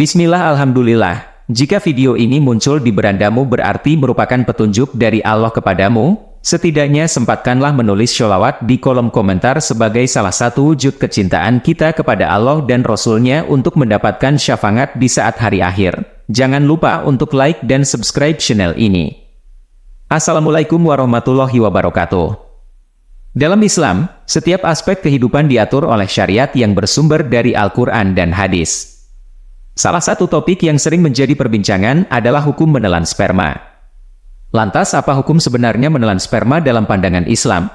Bismillah, alhamdulillah. Jika video ini muncul di berandamu berarti merupakan petunjuk dari Allah kepadamu, setidaknya sempatkanlah menulis sholawat di kolom komentar sebagai salah satu wujud kecintaan kita kepada Allah dan Rasul-Nya untuk mendapatkan syafaat di saat hari akhir. Jangan lupa untuk like dan subscribe channel ini. Assalamualaikum warahmatullahi wabarakatuh. Dalam Islam, setiap aspek kehidupan diatur oleh syariat yang bersumber dari Al-Quran dan hadis. Salah satu topik yang sering menjadi perbincangan adalah hukum menelan sperma. Lantas, apa hukum sebenarnya menelan sperma dalam pandangan Islam?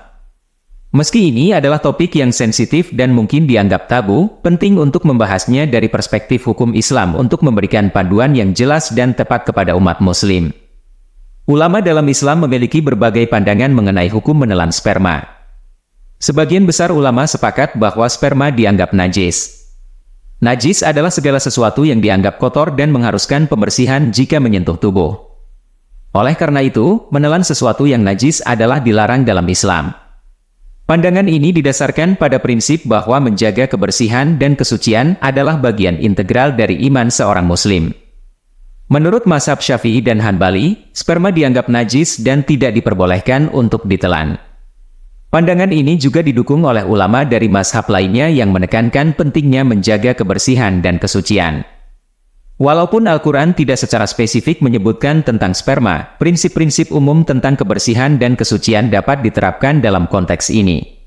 Meski ini adalah topik yang sensitif dan mungkin dianggap tabu, penting untuk membahasnya dari perspektif hukum Islam untuk memberikan panduan yang jelas dan tepat kepada umat Muslim. Ulama dalam Islam memiliki berbagai pandangan mengenai hukum menelan sperma. Sebagian besar ulama sepakat bahwa sperma dianggap najis. Najis adalah segala sesuatu yang dianggap kotor dan mengharuskan pembersihan jika menyentuh tubuh. Oleh karena itu, menelan sesuatu yang najis adalah dilarang dalam Islam. Pandangan ini didasarkan pada prinsip bahwa menjaga kebersihan dan kesucian adalah bagian integral dari iman seorang Muslim. Menurut mazhab Syafi'i dan Hanbali, sperma dianggap najis dan tidak diperbolehkan untuk ditelan. Pandangan ini juga didukung oleh ulama dari mazhab lainnya yang menekankan pentingnya menjaga kebersihan dan kesucian. Walaupun Al-Quran tidak secara spesifik menyebutkan tentang sperma, prinsip-prinsip umum tentang kebersihan dan kesucian dapat diterapkan dalam konteks ini.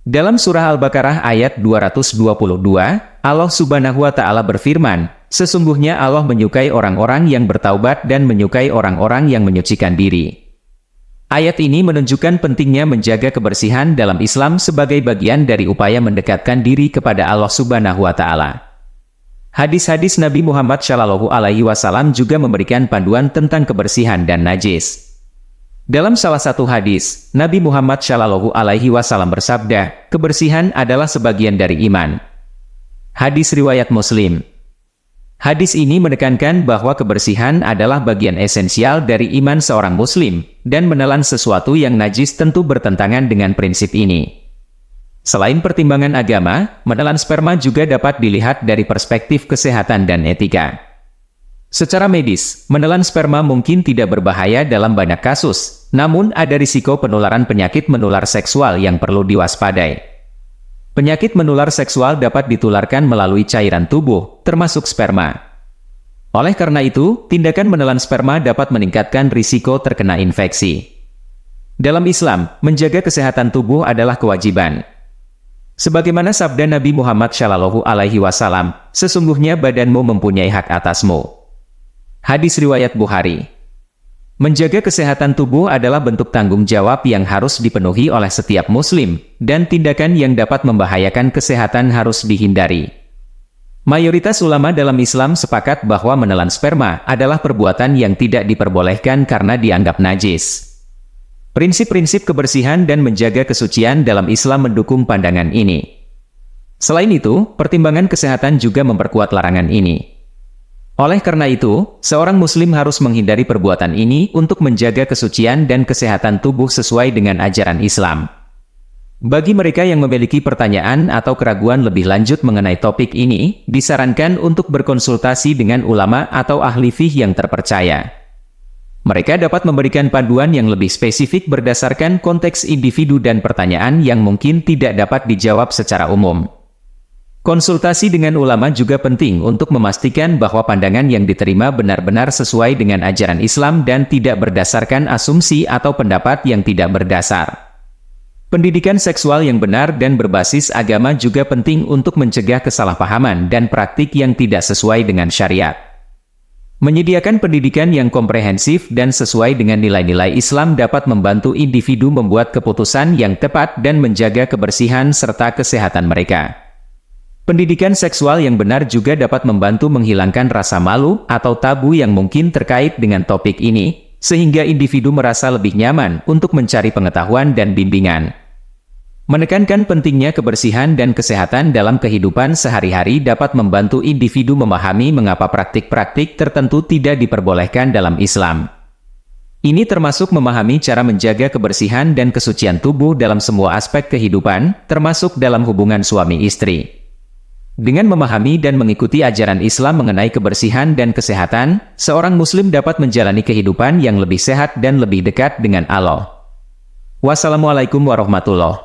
Dalam surah Al-Baqarah ayat 222, Allah Subhanahu wa Ta'ala berfirman, "Sesungguhnya Allah menyukai orang-orang yang bertaubat dan menyukai orang-orang yang menyucikan diri." Ayat ini menunjukkan pentingnya menjaga kebersihan dalam Islam sebagai bagian dari upaya mendekatkan diri kepada Allah Subhanahu wa Ta'ala. Hadis-hadis Nabi Muhammad SAW juga memberikan panduan tentang kebersihan dan najis. Dalam salah satu hadis, Nabi Muhammad SAW bersabda, "Kebersihan adalah sebagian dari iman." Hadis riwayat Muslim. Hadis ini menekankan bahwa kebersihan adalah bagian esensial dari iman seorang Muslim, dan menelan sesuatu yang najis tentu bertentangan dengan prinsip ini. Selain pertimbangan agama, menelan sperma juga dapat dilihat dari perspektif kesehatan dan etika. Secara medis, menelan sperma mungkin tidak berbahaya dalam banyak kasus, namun ada risiko penularan penyakit menular seksual yang perlu diwaspadai. Penyakit menular seksual dapat ditularkan melalui cairan tubuh, termasuk sperma. Oleh karena itu, tindakan menelan sperma dapat meningkatkan risiko terkena infeksi. Dalam Islam, menjaga kesehatan tubuh adalah kewajiban. Sebagaimana sabda Nabi Muhammad SAW, "Sesungguhnya badanmu mempunyai hak atasmu." Hadis riwayat Bukhari. Menjaga kesehatan tubuh adalah bentuk tanggung jawab yang harus dipenuhi oleh setiap Muslim, dan tindakan yang dapat membahayakan kesehatan harus dihindari. Mayoritas ulama dalam Islam sepakat bahwa menelan sperma adalah perbuatan yang tidak diperbolehkan karena dianggap najis. Prinsip-prinsip kebersihan dan menjaga kesucian dalam Islam mendukung pandangan ini. Selain itu, pertimbangan kesehatan juga memperkuat larangan ini. Oleh karena itu, seorang Muslim harus menghindari perbuatan ini untuk menjaga kesucian dan kesehatan tubuh sesuai dengan ajaran Islam. Bagi mereka yang memiliki pertanyaan atau keraguan lebih lanjut mengenai topik ini, disarankan untuk berkonsultasi dengan ulama atau ahli fikih yang terpercaya. Mereka dapat memberikan panduan yang lebih spesifik berdasarkan konteks individu dan pertanyaan yang mungkin tidak dapat dijawab secara umum. Konsultasi dengan ulama juga penting untuk memastikan bahwa pandangan yang diterima benar-benar sesuai dengan ajaran Islam dan tidak berdasarkan asumsi atau pendapat yang tidak berdasar. Pendidikan seksual yang benar dan berbasis agama juga penting untuk mencegah kesalahpahaman dan praktik yang tidak sesuai dengan syariat. Menyediakan pendidikan yang komprehensif dan sesuai dengan nilai-nilai Islam dapat membantu individu membuat keputusan yang tepat dan menjaga kebersihan serta kesehatan mereka. Pendidikan seksual yang benar juga dapat membantu menghilangkan rasa malu atau tabu yang mungkin terkait dengan topik ini, sehingga individu merasa lebih nyaman untuk mencari pengetahuan dan bimbingan. Menekankan pentingnya kebersihan dan kesehatan dalam kehidupan sehari-hari dapat membantu individu memahami mengapa praktik-praktik tertentu tidak diperbolehkan dalam Islam. Ini termasuk memahami cara menjaga kebersihan dan kesucian tubuh dalam semua aspek kehidupan, termasuk dalam hubungan suami istri. Dengan memahami dan mengikuti ajaran Islam mengenai kebersihan dan kesehatan, seorang muslim dapat menjalani kehidupan yang lebih sehat dan lebih dekat dengan Allah. Wassalamualaikum warahmatullahi